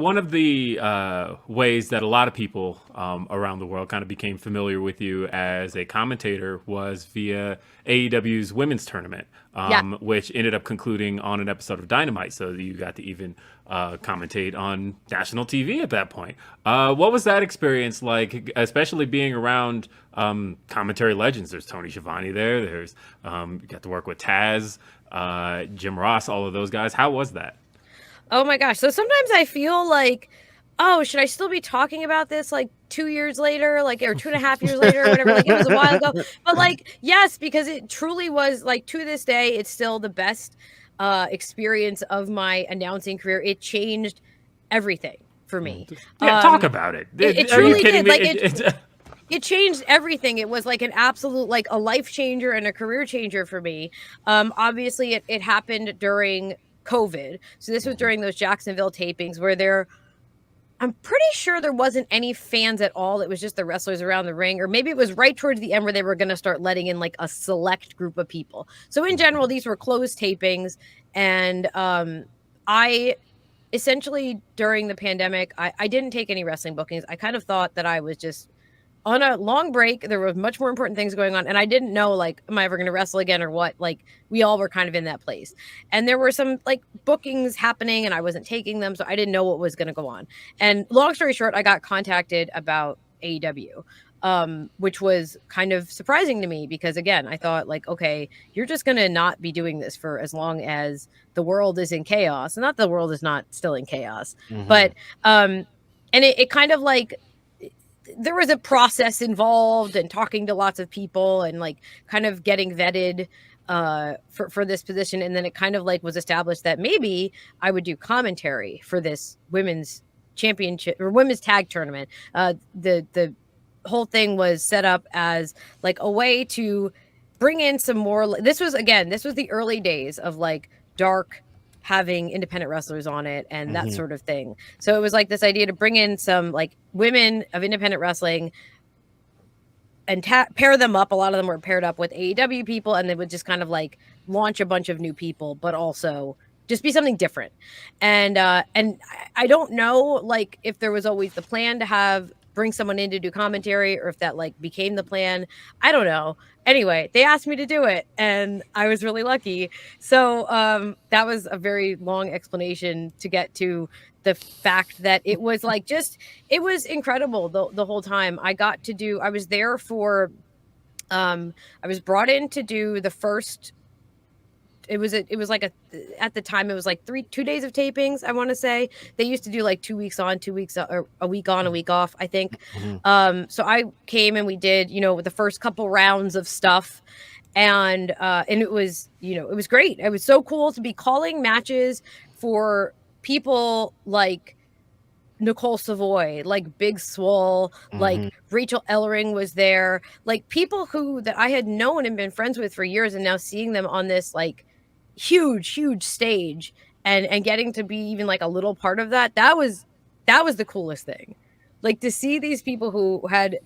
one of the ways that a lot of people around the world kind of became familiar with you as a commentator was via AEW's women's tournament, Yeah. which ended up concluding on an episode of Dynamite. So you got to even commentate on national TV at that point. What was that experience like, especially being around commentary legends? There's Tony Schiavone there. There's you got to work with Taz, Jim Ross, all of those guys. How was that? Oh my gosh. So sometimes I feel like, oh, should I still be talking about this like 2 years later, like, or 2.5 years later, or whatever? Like, it was a while ago. But like, yes, because it truly was, like, to this day, it's still the best experience of my announcing career. It changed everything for me. Yeah, talk about it. It Are you truly kidding did. me? Like, it changed everything. It was like an absolute, like, a life changer and a career changer for me. Obviously it happened during COVID. So this was during those Jacksonville tapings where I'm pretty sure there wasn't any fans at all. It was just the wrestlers around the ring, or maybe it was right towards the end where they were going to start letting in like a select group of people. So in general, these were closed tapings. And I essentially, during the pandemic, I didn't take any wrestling bookings. I kind of thought that I was just on a long break. There were much more important things going on, and I didn't know, like, am I ever going to wrestle again or what? Like, we all were kind of in that place, and there were some like bookings happening and I wasn't taking them, so I didn't know what was going to go on. And long story short, I got contacted about AEW, which was kind of surprising to me because, again, I thought, like, okay, you're just going to not be doing this for as long as the world is in chaos. And not the world is not still in chaos, but and it kind of like, there was a process involved and talking to lots of people and like kind of getting vetted for this position. And then it kind of like was established that maybe I would do commentary for this women's championship or women's tag tournament. The whole thing was set up as like a way to bring in some more. This was the early days of like Dark having independent wrestlers on it and that sort of thing. So it was like this idea to bring in some like women of independent wrestling and pair them up. A lot of them were paired up with AEW people, and they would just kind of like launch a bunch of new people, but also just be something different. And I don't know, like, if there was always the plan to bring someone in to do commentary, or if that like became the plan. I don't know. Anyway, they asked me to do it and I was really lucky. So that was a very long explanation to get to the fact that it was like it was incredible the whole time. I was there for I was brought in to do the first. It was at the time it was like 2 days of tapings. I want to say they used to do like 2 weeks on, 2 weeks, or a week on, a week off, I think. So I came and we did, the first couple rounds of stuff, and it was, it was great. It was so cool to be calling matches for people like Nicole Savoy, like Big Swole, like Rachel Ellering was there, like people that I had known and been friends with for years, and now seeing them on this like huge stage and getting to be even like a little part of that was the coolest thing. Like, to see these people who had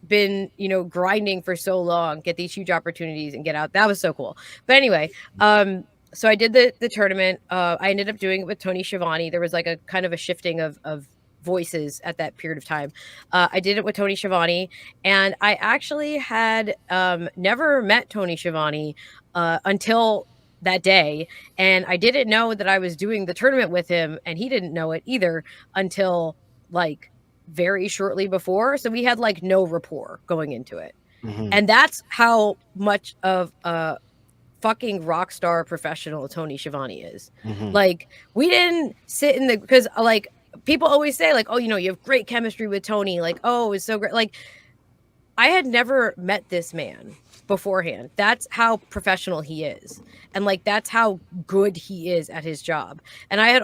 been, grinding for so long get these huge opportunities and get out. That was so cool. But anyway, so I did the tournament. I ended up doing it with Tony Schiavone. There was like a kind of a shifting of voices at that period of time. I did it with Tony Schiavone, and I actually had never met Tony Schiavone until that day, and I didn't know that I was doing the tournament with him, and he didn't know it either until like very shortly before. So we had like no rapport going into it. And that's how much of a fucking rock star professional Tony Schiavone is. Like, we didn't sit because like people always say like, oh, you have great chemistry with Tony, like, oh, it's so great. Like, I had never met this man beforehand. That's how professional he is. And like, that's how good he is at his job. And I had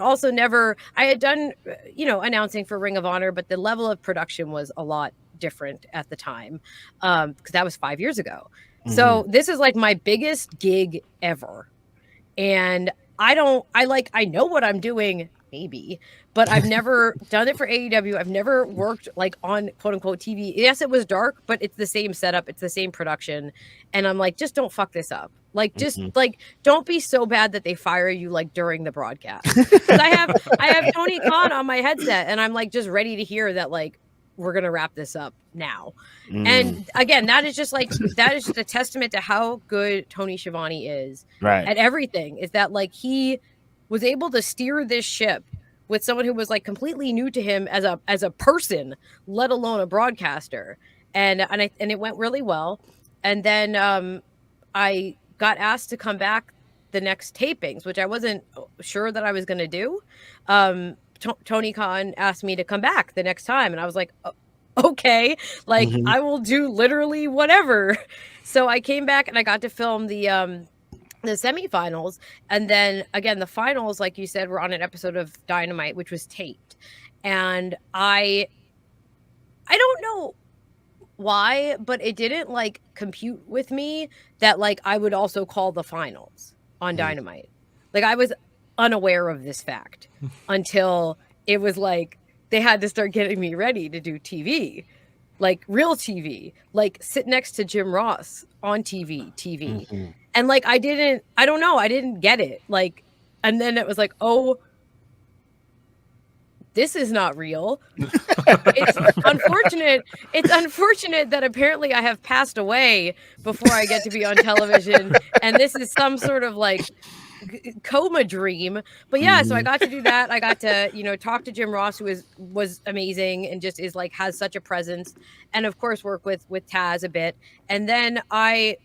done, announcing for Ring of Honor, but the level of production was a lot different at the time. Because that was 5 years ago. So this is like my biggest gig ever. And I know what I'm doing maybe, but I've never done it for AEW. I've never worked like on quote unquote TV. Yes, it was dark, but it's the same setup, it's the same production. And I'm like, just don't fuck this up. Like, just like, don't be so bad that they fire you like during the broadcast. Because I have Tony Khan on my headset, and I'm like just ready to hear that like we're gonna wrap this up now. And again, that is just a testament to how good Tony Schiavone is at everything. Is that like he was able to steer this ship with someone who was like completely new to him as a person, let alone a broadcaster. And it went really well. And then I got asked to come back the next tapings, which I wasn't sure that I was going to do. Tony Khan asked me to come back the next time, and I was like, okay, like I will do literally whatever. So I came back and I got to film the semifinals, and then again the finals, like you said, were on an episode of Dynamite which was taped. And I don't know why, but it didn't like compute with me that like I would also call the finals on Dynamite. Like I was unaware of this fact until it was like they had to start getting me ready to do TV, like real TV, like sit next to Jim Ross on TV. And like I don't know, I didn't get it. Like, and then it was like, oh, this is not real. It's unfortunate that apparently I have passed away before I get to be on television, and this is some sort of like coma dream. But yeah, so I got to do that. I got to, you know, talk to Jim Ross, who was amazing and just is like has such a presence, and of course work with Taz a bit. And then I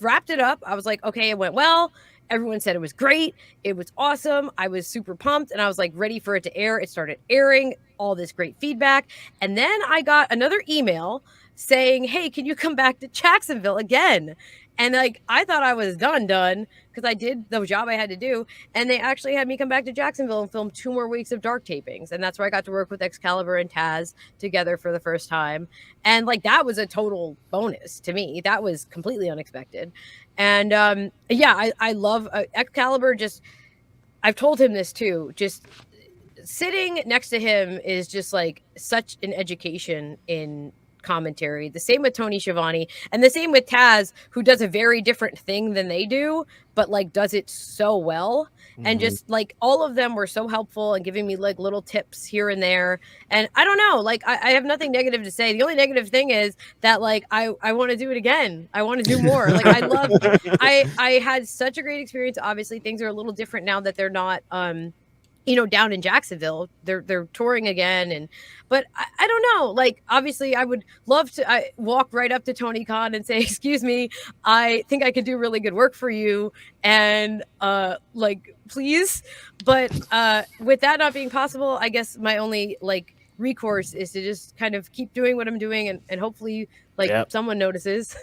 wrapped it up. I was like, okay, it went well. Everyone said it was great. It was awesome. I was super pumped, and I was like ready for it to air. It started airing, all this great feedback. And then I got another email saying, hey, can you come back to Jacksonville again? And like, I thought I was done because I did the job I had to do. And they actually had me come back to Jacksonville and film 2 more weeks of dark tapings. And that's where I got to work with Excalibur and Taz together for the first time. And like, that was a total bonus to me. That was completely unexpected. And yeah, I love Excalibur. Just, I've told him this too, just sitting next to him is just like such an education in commentary. The same with Tony Schiavone, and the same with Taz, who does a very different thing than they do, but like does it so well. And just like all of them were so helpful and giving me like little tips here and there. And I don't know, like I have nothing negative to say. The only negative thing is that like I want to do it again. I want to do more. Like I had such a great experience. Obviously things are a little different now that they're not you know, down in Jacksonville. They're touring again. But I don't know, like obviously I would love to walk right up to Tony Khan and say, excuse me, I think I could do really good work for you, and like please. But with that not being possible, I guess my only like recourse is to just kind of keep doing what I'm doing, and hopefully like someone notices.